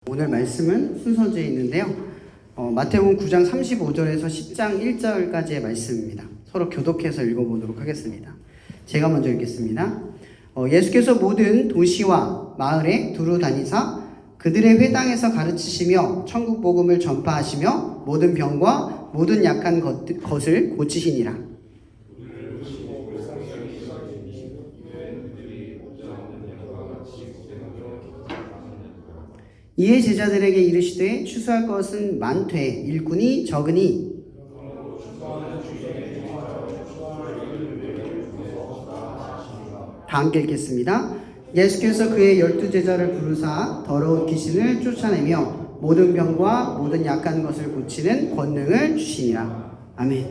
오늘 말씀은 순서지에 있는데요. 마태복음 9장 35절에서 10장 1절까지의 말씀입니다. 서로 교독해서 읽어보도록 하겠습니다. 제가 먼저 읽겠습니다. 예수께서 모든 도시와 마을에 두루 다니사 그들의 회당에서 가르치시며 천국 복음을 전파하시며 모든 병과 모든 약한 것을 고치시니라. 이에 제자들에게 이르시되 추수할 것은 많되 일꾼이 적으니 다 함께 읽겠습니다. 예수께서 그의 12제자를 부르사 더러운 귀신을 쫓아내며 모든 병과 모든 약한 것을 고치는 권능을 주시니라. 아멘.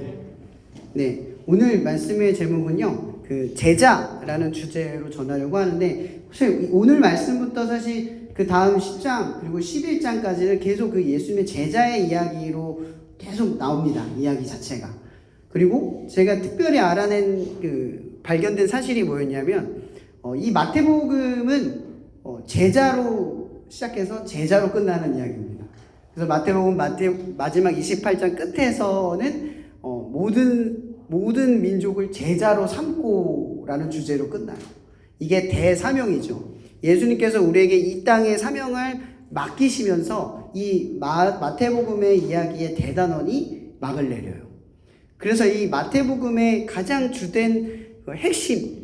네, 오늘 말씀의 제목은요, 제자라는 주제로 전하려고 하는데, 사실 오늘 말씀부터 사실 그 다음 10장 그리고 11장까지는 계속 그 예수님의 제자의 이야기로 계속 나옵니다. 이야기 자체가. 그리고 제가 특별히 알아낸 발견된 사실이 뭐였냐면, 이 마태복음은 제자로 시작해서 제자로 끝나는 이야기입니다. 그래서 마태복음 마지막 28장 끝에서는 모든 민족을 제자로 삼고라는 주제로 끝나요. 이게 대사명이죠. 예수님께서 우리에게 이 땅의 사명을 맡기시면서 이 마태복음의 이야기의 대단원이 막을 내려요. 그래서 이 마태복음의 가장 주된 핵심이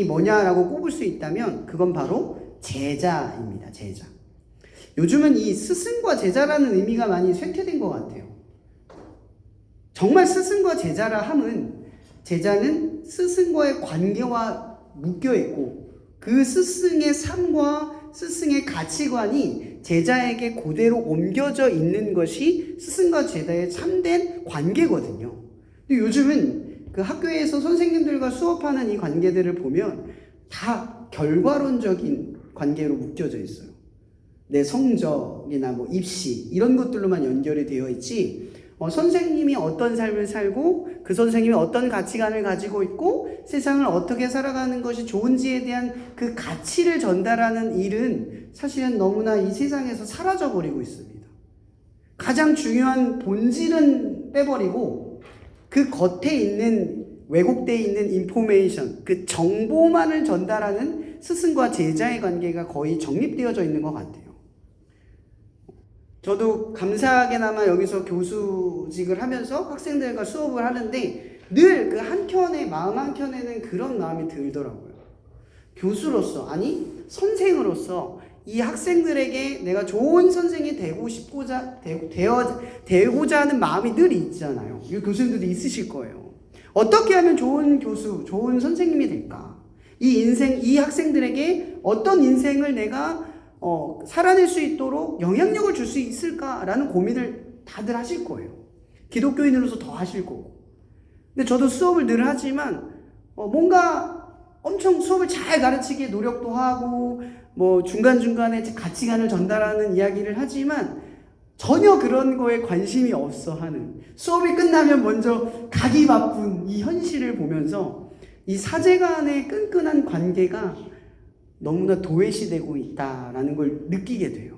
뭐냐라고 꼽을 수 있다면 그건 바로 제자입니다. 제자. 요즘은 이 스승과 제자라는 의미가 많이 쇠퇴된 것 같아요. 정말 스승과 제자라 함은 제자는 스승과의 관계와 묶여 있고 그 스승의 삶과 스승의 가치관이 제자에게 그대로 옮겨져 있는 것이 스승과 제자의 참된 관계거든요. 근데 요즘은 그 학교에서 선생님들과 수업하는 이 관계들을 보면 다 결과론적인 관계로 묶여져 있어요. 내 성적이나 입시 이런 것들로만 연결이 되어 있지, 선생님이 어떤 삶을 살고 그 선생님이 어떤 가치관을 가지고 있고 세상을 어떻게 살아가는 것이 좋은지에 대한 그 가치를 전달하는 일은 사실은 너무나 이 세상에서 사라져버리고 있습니다. 가장 중요한 본질은 빼버리고 그 겉에 있는 왜곡되어 있는 인포메이션, 그 정보만을 전달하는 스승과 제자의 관계가 거의 정립되어져 있는 것 같아요. 저도 감사하게나마 여기서 교수직을 하면서 학생들과 수업을 하는데 늘 그 한켠에 마음 한켠에는 그런 마음이 들더라고요. 교수로서, 아니 선생으로서 이 학생들에게 내가 좋은 선생이 되고자 하는 마음이 늘 있잖아요. 이 교수님들도 있으실 거예요. 어떻게 하면 좋은 교수, 좋은 선생님이 될까? 이 학생들에게 어떤 인생을 내가 살아낼 수 있도록 영향력을 줄 수 있을까라는 고민을 다들 하실 거예요. 기독교인으로서 더 하실 거고. 근데 저도 수업을 늘 하지만 뭔가 엄청 수업을 잘 가르치기에 노력도 하고 중간중간에 가치관을 전달하는 이야기를 하지만 전혀 그런 거에 관심이 없어 하는, 수업이 끝나면 먼저 가기 바쁜 이 현실을 보면서 이 사제 간의 끈끈한 관계가 너무나 도외시되고 있다라는 걸 느끼게 돼요.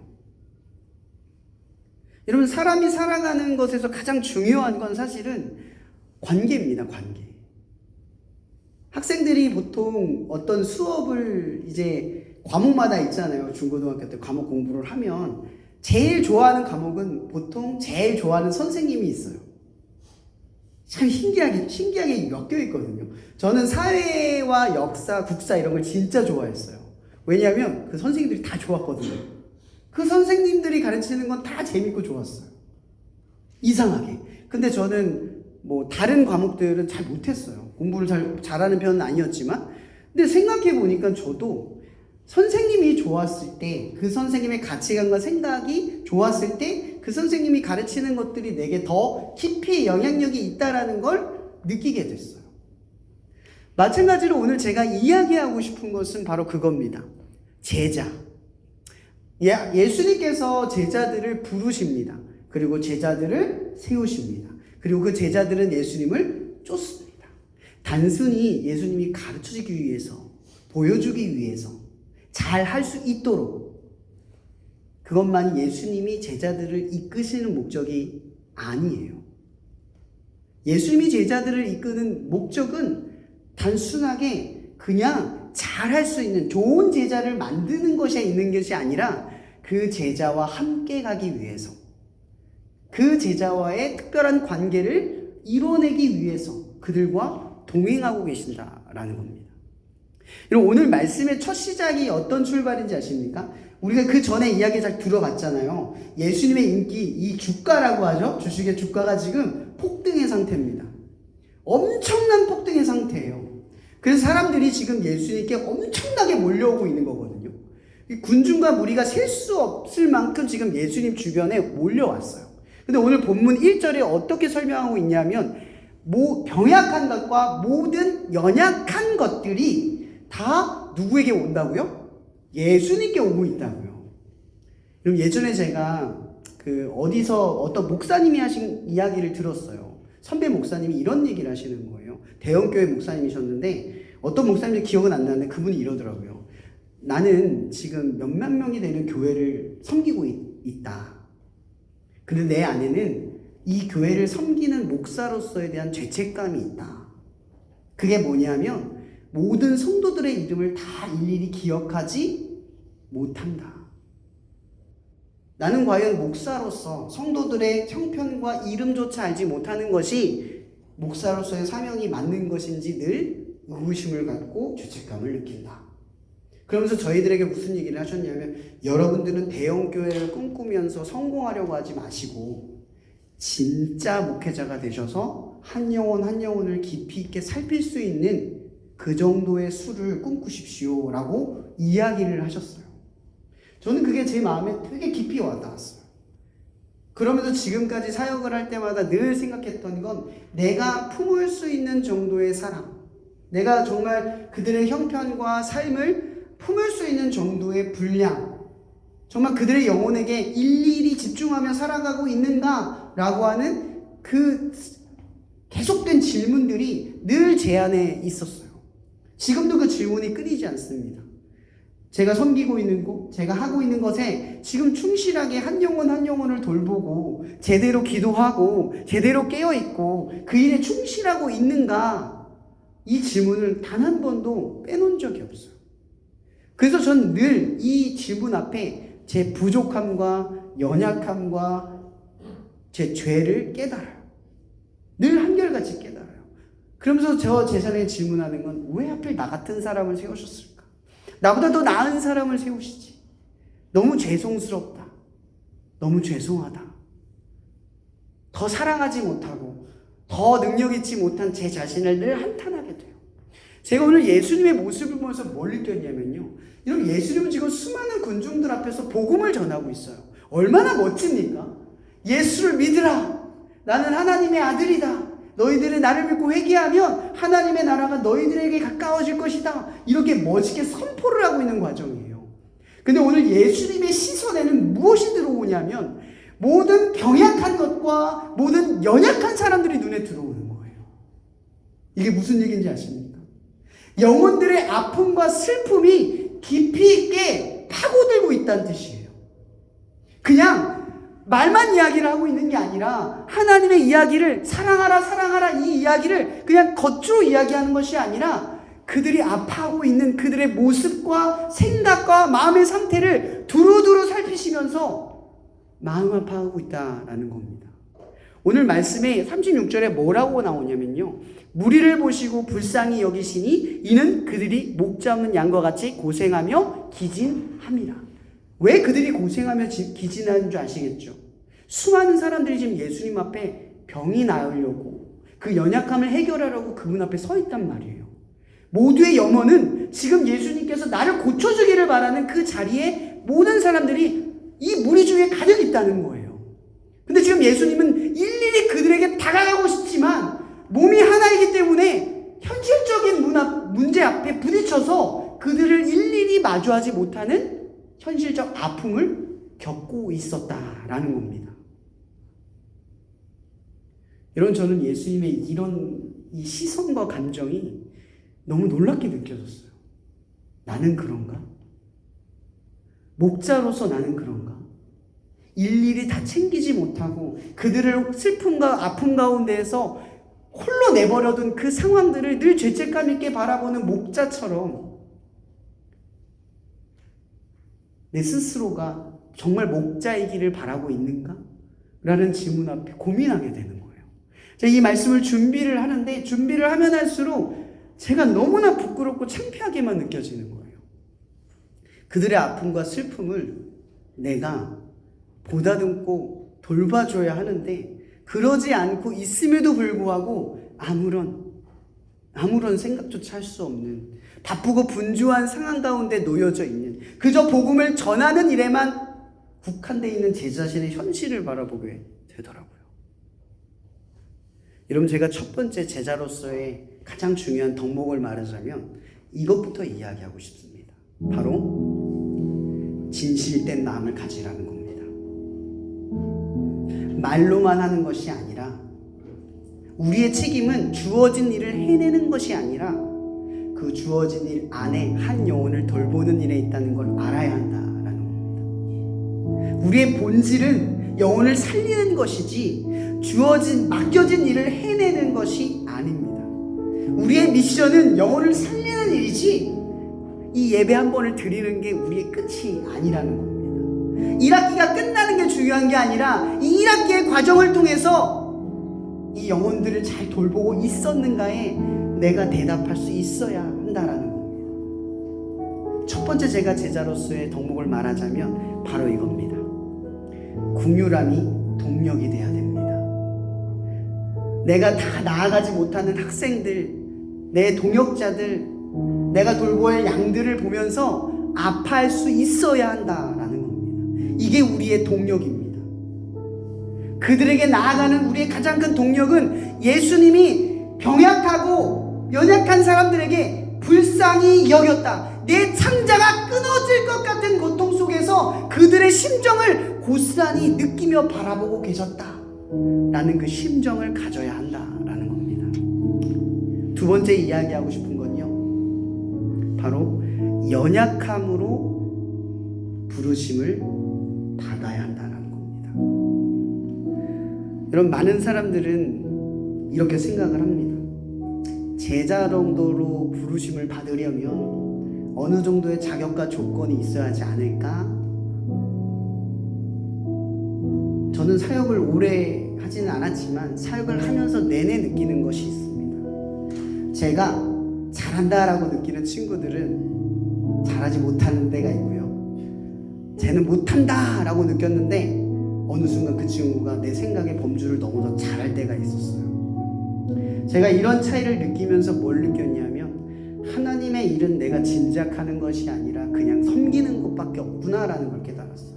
여러분, 사람이 살아가는 것에서 가장 중요한 건 사실은 관계입니다. 관계. 학생들이 보통 어떤 수업을 이제 과목마다 있잖아요. 중고등학교 때 과목 공부를 하면 제일 좋아하는 과목은 보통 제일 좋아하는 선생님이 있어요. 참 신기하게 엮여 있거든요. 저는 사회와 역사, 국사 이런 걸 진짜 좋아했어요. 왜냐하면 그 선생님들이 다 좋았거든요. 그 선생님들이 가르치는 건 다 재밌고 좋았어요. 이상하게. 근데 저는 다른 과목들은 잘 못했어요. 공부를 잘하는 편은 아니었지만. 근데 생각해 보니까 저도 선생님이 좋았을 때, 그 선생님의 가치관과 생각이 좋았을 때 그 선생님이 가르치는 것들이 내게 더 깊이 영향력이 있다라는 걸 느끼게 됐어요. 마찬가지로 오늘 제가 이야기하고 싶은 것은 바로 그겁니다. 제자. 예수님께서 제자들을 부르십니다. 그리고 제자들을 세우십니다. 그리고 그 제자들은 예수님을 쫓습니다. 단순히 예수님이 가르쳐주기 위해서, 보여주기 위해서, 잘 할 수 있도록 그것만이 예수님이 제자들을 이끄시는 목적이 아니에요. 예수님이 제자들을 이끄는 목적은 단순하게 그냥 잘할 수 있는 좋은 제자를 만드는 것에 있는 것이 아니라 그 제자와 함께 가기 위해서, 그 제자와의 특별한 관계를 이뤄내기 위해서 그들과 동행하고 계신다라는 겁니다. 여러분, 오늘 말씀의 첫 시작이 어떤 출발인지 아십니까? 우리가 그 전에 이야기 잘 들어봤잖아요. 예수님의 인기, 이 주가라고 하죠. 주식의 주가가 지금 폭등의 상태입니다. 엄청난 폭등의 상태예요. 그래서 사람들이 지금 예수님께 엄청나게 몰려오고 있는 거거든요. 군중과 무리가 셀 수 없을 만큼 지금 예수님 주변에 몰려왔어요. 근데 오늘 본문 1절에 어떻게 설명하고 있냐면, 병약한 것과 모든 연약한 것들이 다 누구에게 온다고요? 예수님께 오고 있다고요. 그럼 예전에 제가 어디서 어떤 목사님이 하신 이야기를 들었어요. 선배 목사님이 이런 얘기를 하시는 거예요. 대형교회 목사님이셨는데 어떤 목사님인지 기억은 안 나는데 그분이 이러더라고요. 나는 지금 몇만 명이 되는 교회를 섬기고 있다. 근데 내 안에는 이 교회를 섬기는 목사로서에 대한 죄책감이 있다. 그게 뭐냐면 모든 성도들의 이름을 다 일일이 기억하지 못한다. 나는 과연 목사로서 성도들의 형편과 이름조차 알지 못하는 것이 목사로서의 사명이 맞는 것인지 늘 의구심을 갖고 죄책감을 느낀다. 그러면서 저희들에게 무슨 얘기를 하셨냐면, 여러분들은 대형교회를 꿈꾸면서 성공하려고 하지 마시고 진짜 목회자가 되셔서 한 영혼 한 영혼을 깊이 있게 살필 수 있는 그 정도의 수를 꿈꾸십시오 라고 이야기를 하셨어요. 저는 그게 제 마음에 되게 깊이 와닿았어요. 그러면서 지금까지 사역을 할 때마다 늘 생각했던 건, 내가 품을 수 있는 정도의 사랑, 내가 정말 그들의 형편과 삶을 품을 수 있는 정도의 분량, 정말 그들의 영혼에게 일일이 집중하며 살아가고 있는가 라고 하는 그 계속된 질문들이 늘 제 안에 있었어요. 지금도 그 질문이 끊이지 않습니다. 제가 섬기고 있는 것, 제가 하고 있는 것에 지금 충실하게 한 영혼 한 영혼을 돌보고 제대로 기도하고 제대로 깨어있고 그 일에 충실하고 있는가, 이 질문을 단 한 번도 빼놓은 적이 없어요. 그래서 전 늘 이 질문 앞에 제 부족함과 연약함과 제 죄를 깨달아요. 늘 한결같이 깨달아요. 그러면서 저 제자에게 질문하는 건, 왜 하필 나 같은 사람을 세우셨을까? 나보다 더 나은 사람을 세우시지. 너무 죄송스럽다. 너무 죄송하다. 더 사랑하지 못하고 더 능력 있지 못한 제 자신을 늘 한탄하게 돼요. 제가 오늘 예수님의 모습을 보면서 뭘 느꼈냐면요, 여러분, 예수님은 지금 수많은 군중들 앞에서 복음을 전하고 있어요. 얼마나 멋집니까? 예수를 믿으라. 나는 하나님의 아들이다. 너희들이 나를 믿고 회개하면 하나님의 나라가 너희들에게 가까워질 것이다. 이렇게 멋있게 선포를 하고 있는 과정이에요. 근데 오늘 예수님의 시선에는 무엇이 들어오냐면, 모든 병약한 것과 모든 연약한 사람들이 눈에 들어오는 거예요. 이게 무슨 얘기인지 아십니까? 영혼들의 아픔과 슬픔이 깊이 있게 파고들고 있다는 뜻이에요. 그냥 말만 이야기를 하고 있는 게 아니라, 하나님의 이야기를 사랑하라 사랑하라 이 이야기를 그냥 겉으로 이야기하는 것이 아니라, 그들이 아파하고 있는 그들의 모습과 생각과 마음의 상태를 두루두루 살피시면서 마음 아파하고 있다라는 겁니다. 오늘 말씀에 36절에 뭐라고 나오냐면요, 무리를 보시고 불쌍히 여기시니 이는 그들이 목 잡는 양과 같이 고생하며 기진함이라. 왜 그들이 고생하며 기진하는 줄 아시겠죠? 수많은 사람들이 지금 예수님 앞에 병이 나으려고, 그 연약함을 해결하려고 그분 앞에 서 있단 말이에요. 모두의 염원은 지금 예수님께서 나를 고쳐주기를 바라는 그 자리에 모든 사람들이 이 무리 중에 가득 있다는 거예요. 근데 지금 예수님은 일일이 그들에게 다가가고 싶지만 몸이 하나이기 때문에 현실적인 문제 앞에 부딪혀서 그들을 일일이 마주하지 못하는 현실적 아픔을 겪고 있었다라는 겁니다. 여러분, 저는 예수님의 이런 이 시선과 감정이 너무 놀랍게 느껴졌어요. 나는 그런가? 목자로서 나는 그런가? 일일이 다 챙기지 못하고 그들을 슬픔과 아픔 가운데에서 홀로 내버려둔 그 상황들을 늘 죄책감 있게 바라보는 목자처럼 내 스스로가 정말 목자이기를 바라고 있는가? 라는 질문 앞에 고민하게 되는 거예요. 제가 이 말씀을 준비를 하는데 준비를 하면 할수록 제가 너무나 부끄럽고 창피하게만 느껴지는 거예요. 그들의 아픔과 슬픔을 내가 보다듬고 돌봐줘야 하는데 그러지 않고 있음에도 불구하고 아무런 생각조차 할 수 없는 바쁘고 분주한 상황 가운데 놓여져 있는 그저 복음을 전하는 일에만 국한되어 있는 제 자신의 현실을 바라보게 되더라고요. 여러분, 제가 첫 번째 제자로서의 가장 중요한 덕목을 말하자면 이것부터 이야기하고 싶습니다. 바로 진실된 마음을 가지라는 겁니다. 말로만 하는 것이 아니라 우리의 책임은 주어진 일을 해내는 것이 아니라 그 주어진 일 안에 한 영혼을 돌보는 일에 있다는 걸 알아야 한다라는 겁니다. 우리의 본질은 영혼을 살리는 것이지 맡겨진 일을 해내는 것이 아닙니다. 우리의 미션은 영혼을 살리는 일이지 이 예배 한 번을 드리는 게 우리의 끝이 아니라는 겁니다. 1학기가 끝나는 게 중요한 게 아니라 이 1학기의 과정을 통해서 이 영혼들을 잘 돌보고 있었는가에 내가 대답할 수 있어야 한다라는 겁니다. 첫 번째 제가 제자로서의 덕목을 말하자면 바로 이겁니다. 긍휼함이 동력이 돼야 됩니다. 내가 다 나아가지 못하는 학생들, 내 동역자들, 내가 돌보아야 할 양들을 보면서 아파할 수 있어야 한다라는 겁니다. 이게 우리의 동력입니다. 그들에게 나아가는 우리의 가장 큰 동력은 예수님이 병약하고 연약한 사람들에게 불쌍히 여겼다. 내 창자가 끊어질 것 같은 고통 속에서 그들의 심정을 고스란히 느끼며 바라보고 계셨다. 라는 그 심정을 가져야 한다라는 겁니다. 두 번째 이야기하고 싶은 건요, 바로 연약함으로 부르심을 받아야 한다는 겁니다. 여러분, 많은 사람들은 이렇게 생각을 합니다. 제자 정도로 부르심을 받으려면 어느 정도의 자격과 조건이 있어야 하지 않을까? 저는 사역을 오래 하지는 않았지만 사역을 하면서 내내 느끼는 것이 있습니다. 제가 잘한다라고 느끼는 친구들은 잘하지 못하는 데가 있고요. 쟤는 못한다 라고 느꼈는데 어느 순간 그 친구가 내 생각의 범주를 넘어서 잘할 때가 있었어요. 제가 이런 차이를 느끼면서 뭘 느꼈냐면 하나님의 일은 내가 짐작하는 것이 아니라 그냥 섬기는 것밖에 없구나라는 걸 깨달았어요.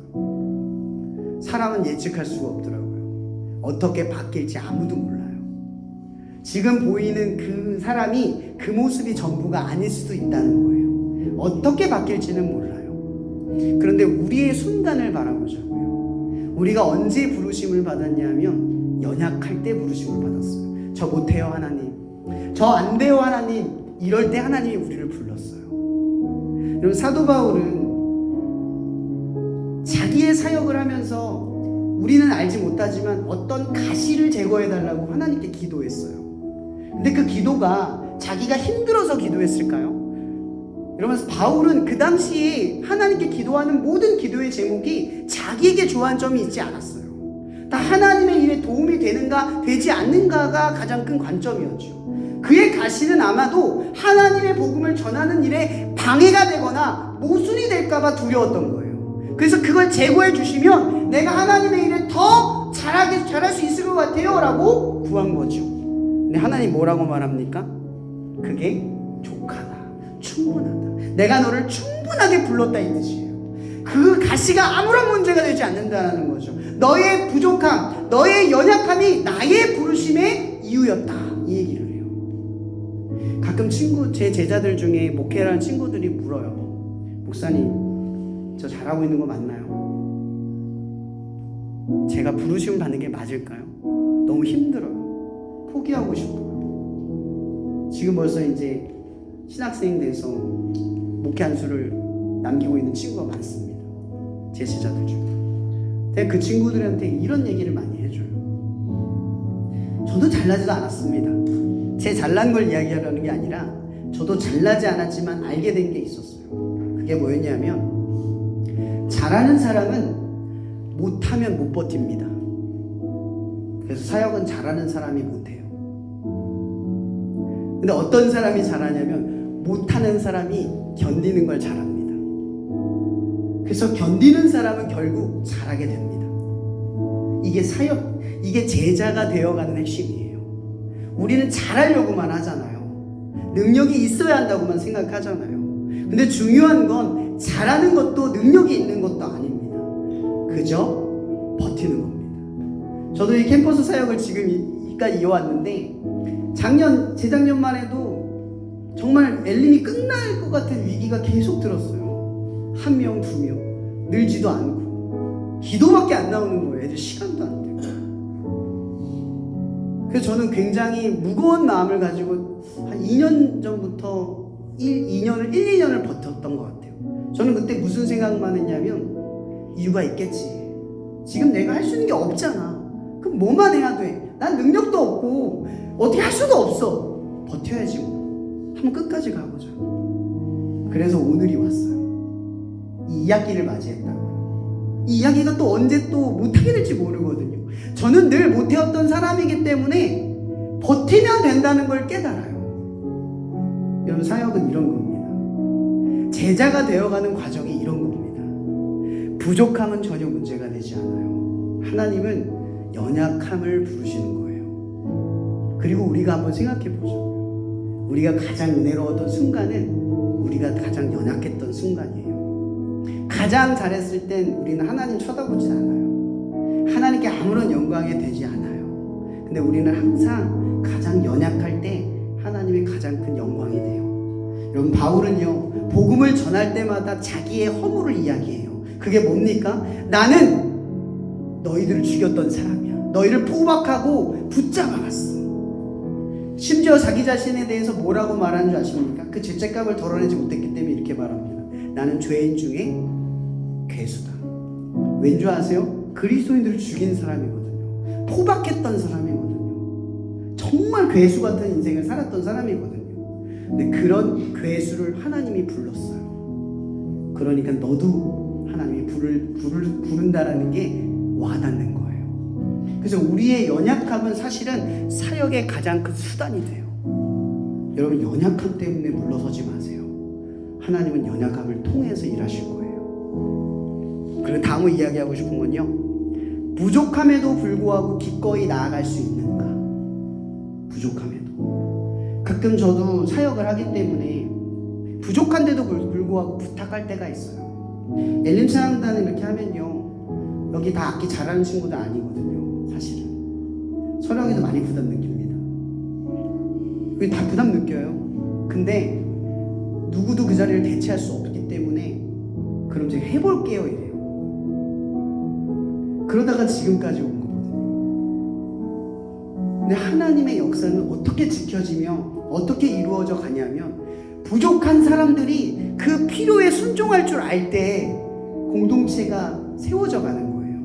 사람은 예측할 수가 없더라고요. 어떻게 바뀔지 아무도 몰라요. 지금 보이는 그 사람이 그 모습이 전부가 아닐 수도 있다는 거예요. 어떻게 바뀔지는 몰라요. 그런데 우리의 순간을 바라보자고요. 우리가 언제 부르심을 받았냐면 연약할 때 부르심을 받았어요. 저 못해요 하나님, 저 안 돼요 하나님, 이럴 때 하나님이 우리를 불렀어요. 여러분, 사도 바울은 자기의 사역을 하면서 우리는 알지 못하지만 어떤 가시를 제거해달라고 하나님께 기도했어요. 근데 그 기도가 자기가 힘들어서 기도했을까요? 이러면서 바울은 그 당시에 하나님께 기도하는 모든 기도의 제목이 자기에게 좋아하는 점이 있지 않았어요. 다 하나님의 일에 도움이 되는가 되지 않는가가 가장 큰 관점이었죠. 그의 가시는 아마도 하나님의 복음을 전하는 일에 방해가 되거나 모순이 될까봐 두려웠던 거예요. 그래서 그걸 제거해 주시면 내가 하나님의 일을 더 잘할 수 있을 것 같아요 라고 구한 거죠. 근데 하나님 뭐라고 말합니까? 그게 족하다, 충분하다, 내가 너를 충분하게 불렀다 이 뜻이에요. 그 가시가 아무런 문제가 되지 않는다는 거죠. 너의 부족함, 너의 연약함이 나의 부르심의 이유였다, 이 얘기를 해요. 가끔 제 제자들 중에 목회라는 친구들이 물어요. 목사님, 저 잘하고 있는 거 맞나요? 제가 부르심 받는 게 맞을까요? 너무 힘들어요. 포기하고 싶어요. 지금 벌써 이제 신학생 돼서 목회 한 수를 남기고 있는 친구가 많습니다. 제 제자들 중에. 제가 그 친구들한테 이런 얘기를 많이 해줘요. 저도 잘나지도 않았습니다. 제 잘난 걸 이야기하려는 게 아니라 저도 잘나지 않았지만 알게 된 게 있었어요. 그게 뭐였냐면, 잘하는 사람은 못하면 못 버팁니다. 그래서 사역은 잘하는 사람이 못해요. 근데 어떤 사람이 잘하냐면 못하는 사람이 견디는 걸 잘합니다. 그래서 견디는 사람은 결국 잘하게 됩니다. 이게 사역, 이게 제자가 되어가는 핵심이에요. 우리는 잘하려고만 하잖아요. 능력이 있어야 한다고만 생각하잖아요. 근데 중요한 건 잘하는 것도 능력이 있는 것도 아닙니다. 그저 버티는 겁니다. 저도 이 캠퍼스 사역을 지금까지 이어왔는데, 재작년만 해도 정말 엘림이 끝날 것 같은 위기가 계속 들었어요. 1명, 2명, 늘지도 않고 기도밖에 안 나오는 거예요. 애들 시간도 안 되고. 그래서 저는 굉장히 무거운 마음을 가지고 한 2년 전부터 2년을 버텼던 것 같아요. 저는 그때 무슨 생각만 했냐면, 이유가 있겠지. 지금 내가 할 수 있는 게 없잖아. 그럼 뭐만 해야 돼? 난 능력도 없고 어떻게 할 수도 없어. 버텨야지 뭐. 한번 끝까지 가보자. 그래서 오늘이 왔어요. 이 이야기를 맞이했다고. 이 이야기가 또 언제 또 못하게 될지 모르거든요. 저는 늘 못해왔던 사람이기 때문에 버티면 된다는 걸 깨달아요. 여러분, 사역은 이런 겁니다. 제자가 되어가는 과정이 이런 겁니다. 부족함은 전혀 문제가 되지 않아요. 하나님은 연약함을 부르시는 거예요. 그리고 우리가 한번 생각해 보죠. 우리가 가장 은혜로웠던 순간은 우리가 가장 연약했던 순간이에요. 가장 잘했을 땐 우리는 하나님 쳐다보지 않아요. 하나님께 아무런 영광이 되지 않아요. 근데 우리는 항상 가장 연약할 때 하나님의 가장 큰 영광이 돼요. 여러분, 바울은요, 복음을 전할 때마다 자기의 허물을 이야기해요. 그게 뭡니까? 나는 너희들을 죽였던 사람이야. 너희를 포박하고 붙잡아갔어. 심지어 자기 자신에 대해서 뭐라고 말하는 줄 아십니까? 그 죄책감을 덜어내지 못했기 때문에 이렇게 말합니다. 나는 죄인 중에 괴수다. 왠 줄 아세요? 그리스도인들을 죽인 사람이거든요. 포박했던 사람이거든요. 정말 괴수 같은 인생을 살았던 사람이거든요. 근데 그런 괴수를 하나님이 불렀어요. 그러니까 너도 하나님이 부른다라는 게 와닿는 거예요. 그래서 우리의 연약함은 사실은 사역의 가장 큰 수단이 돼요. 여러분, 연약함 때문에 물러서지 마세요. 하나님은 연약함을 통해서 일하실 거예요. 그리고 다음으로 이야기하고 싶은 건요, 부족함에도 불구하고 기꺼이 나아갈 수 있는가? 부족함에도. 가끔 저도 사역을 하기 때문에 부족한데도 불구하고 부탁할 때가 있어요. 엘림 찬양단을 이렇게 하면요, 여기 다 악기 잘하는 친구들 아니거든요. 사실은 서령이도 많이 부담 느낍니다. 그게 다 부담 느껴요. 근데 누구도 그 자리를 대체할 수 없기 때문에 그럼 제가 해볼게요 이래요. 그러다가 지금까지 온 거거든요. 근데 하나님의 역사는 어떻게 지켜지며 어떻게 이루어져 가냐면, 부족한 사람들이 그 필요에 순종할 줄 알 때 공동체가 세워져 가는 거예요.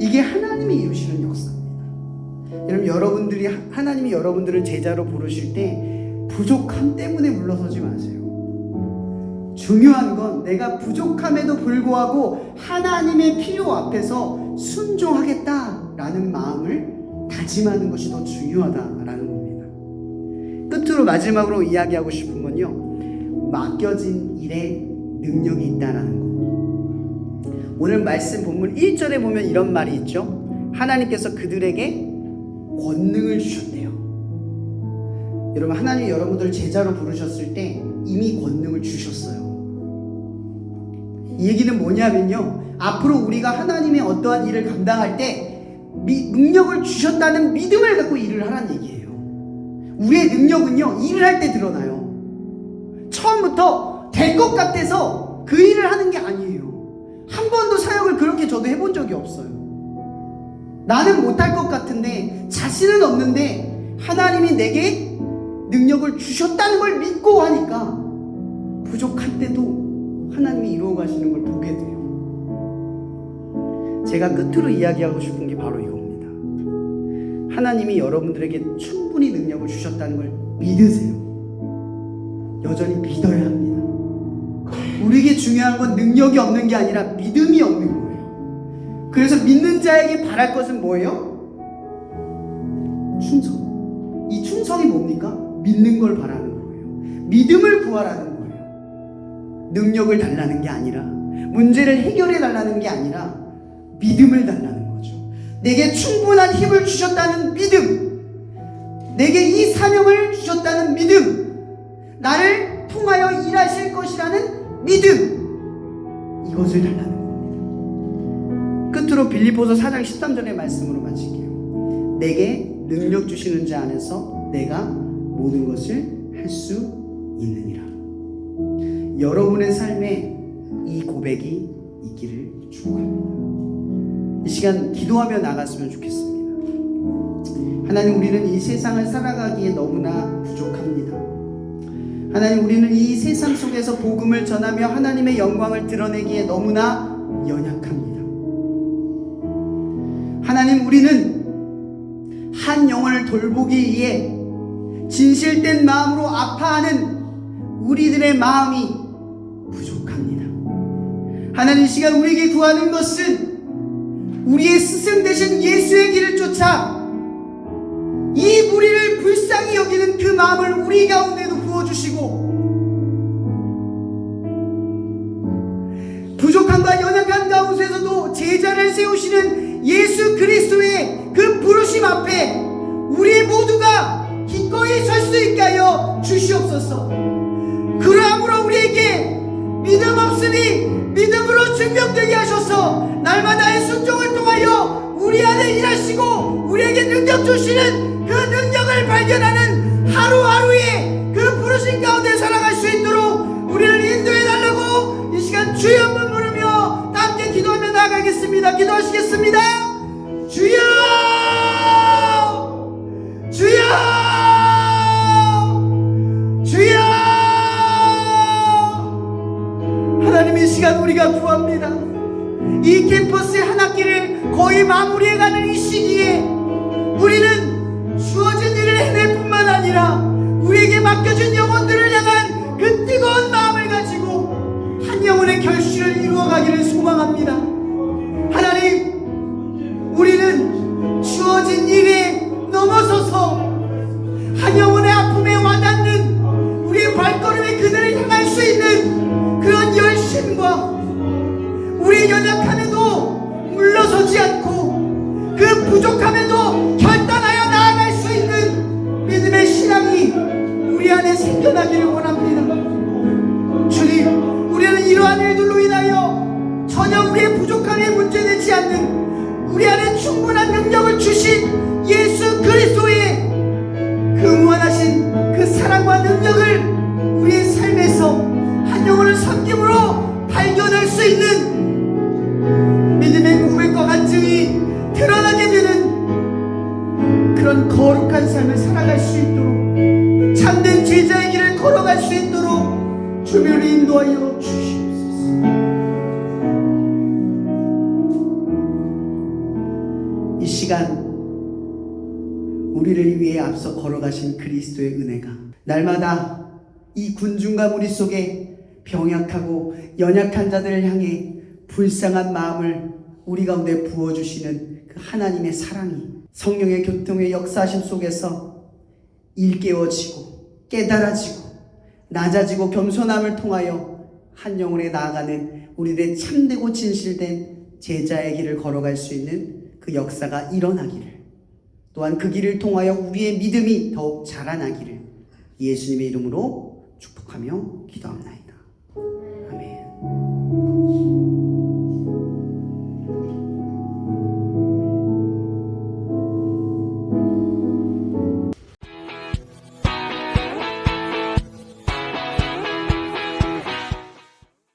이게 하나님이 이루시는 역사입니다. 여러분, 하나님이 여러분들을 제자로 부르실 때 부족함 때문에 물러서지 마세요. 중요한 건 내가 부족함에도 불구하고 하나님의 필요 앞에서 순종하겠다라는 마음을 다짐하는 것이 더 중요하다라는 겁니다. 끝으로 마지막으로 이야기하고 싶은 건요, 맡겨진 일에 능력이 있다라는 것. 오늘 말씀 본문 1절에 보면 이런 말이 있죠. 하나님께서 그들에게 권능을 주셨대요. 여러분, 하나님이 여러분들 제자로 부르셨을 때 이미 권능을 주셨어요. 이 얘기는 뭐냐면요, 앞으로 우리가 하나님의 어떠한 일을 감당할 때 능력을 주셨다는 믿음을 갖고 일을 하라는 얘기예요. 우리의 능력은요, 일을 할 때 드러나요. 처음부터 될 것 같아서 그 일을 하는 게 아니에요. 한 번도 사역을 그렇게 저도 해본 적이 없어요. 나는 못할 것 같은데, 자신은 없는데 하나님이 내게 능력을 주셨다는 걸 믿고 하니까 부족할 때도 하나님이 이루어 가시는 걸 보게 돼요. 제가 끝으로 이야기하고 싶은 게 바로 이겁니다. 하나님이 여러분들에게 충분히 능력을 주셨다는 걸 믿으세요. 여전히 믿어야 합니다. 우리에게 중요한 건 능력이 없는 게 아니라 믿음이 없는 거예요. 그래서 믿는 자에게 바랄 것은 뭐예요? 충성. 이 충성이 뭡니까? 믿는 걸 바라는 거예요. 믿음을 구하라는 거예요. 능력을 달라는 게 아니라, 문제를 해결해 달라는 게 아니라 믿음을 달라는 거죠. 내게 충분한 힘을 주셨다는 믿음, 내게 이 사명을 주셨다는 믿음, 나를 통하여 일하실 것이라는 믿음, 이것을 달라는 겁니다. 끝으로 빌립보서 4장 13절의 말씀으로 마칠게요. 내게 능력 주시는 자 안에서 내가 모든 것을 할 수 있느니라. 여러분의 삶에 이 고백이 있기를 축복합니다. 이 시간 기도하며 나갔으면 좋겠습니다. 하나님, 우리는 이 세상을 살아가기에 너무나 부족합니다. 하나님, 우리는 이 세상 속에서 복음을 전하며 하나님의 영광을 드러내기에 너무나 연약합니다. 하나님, 우리는 한 영혼을 돌보기 위해 진실된 마음으로 아파하는 우리들의 마음이 부족합니다. 하나님, 이 시간 우리에게 구하는 것은 우리의 스승 되신 예수의 길을 쫓아 이 무리를 불쌍히 여기는 그 마음을 우리 가운데도 부어주시고, 부족함과 연약한 가운데서도 제자를 세우시는 예수 그리스도의 그 부르심 앞에 우리 모두가 기꺼이 설 수 있게 하여 주시옵소서. 그러함으로 우리에게 믿음 없으니 믿음으로 증명되게 하셔서 날마다의 순종을 통하여 우리 안에 일하시고 우리에게 능력 주시는 그 능력을 발견하는 하루하루의 그 부르심 가운데 살아갈 수 있도록 우리를 인도해 달라고 이 시간 주여 한번 부르며 함께 기도하며 나아가겠습니다. 기도하시겠습니다. 주여, 주여, 주여. 하나님, 이 시간 우리가 구합니다. 이 캠퍼스의 한 학기를 거의 마무리해가는 이 시기에 우리는 주어진 일을 해낼 뿐만 아니라 우리에게 맡겨진 영혼들을 향한 그 뜨거운 마음을 가지고 한 영혼의 결실을 이루어가기를 소망합니다. 하나님, 우리는 주어진 일에 넘어서서 한 영혼의 아픔에 와닿는 우리의 발걸음이 그들을 향할 수 있는 그런 열심과 우리의 연약함에도 물러서지 않고 그 부족함에도 결단하여 나아갈 수 있는 믿음의 신앙이 우리 안에 생겨나기를 원합니다. 주님, 우리는 이러한 일들로 인하여 전혀 우리의 부족함이 문제되지 않는 우리 안에 충분한 능력을 주신 예수 그리스도의 그 무한하신 그 사랑과 능력을 우리의 삶에서 한 영혼을 섬김으로 발견할 수 있는 믿음의 고백과 간증이 드러나게 되는 그런 거룩한 삶을 살아갈 수 있도록, 참된 제자의 길을 걸어갈 수 있도록 주님을 인도하여 주시옵소서. 이 시간 우리를 위해 앞서 걸어가신 그리스도의 은혜가 날마다 이 군중과 무리 속에 병약하고 연약한 자들을 향해 불쌍한 마음을 우리 가운데 부어주시는 그 하나님의 사랑이 성령의 교통의 역사하심 속에서 일깨워지고 깨달아지고 낮아지고 겸손함을 통하여 한 영혼에 나아가는 우리들의 참되고 진실된 제자의 길을 걸어갈 수 있는 그 역사가 일어나기를, 또한 그 길을 통하여 우리의 믿음이 더욱 자라나기를 예수님의 이름으로 축복하며 기도합니다.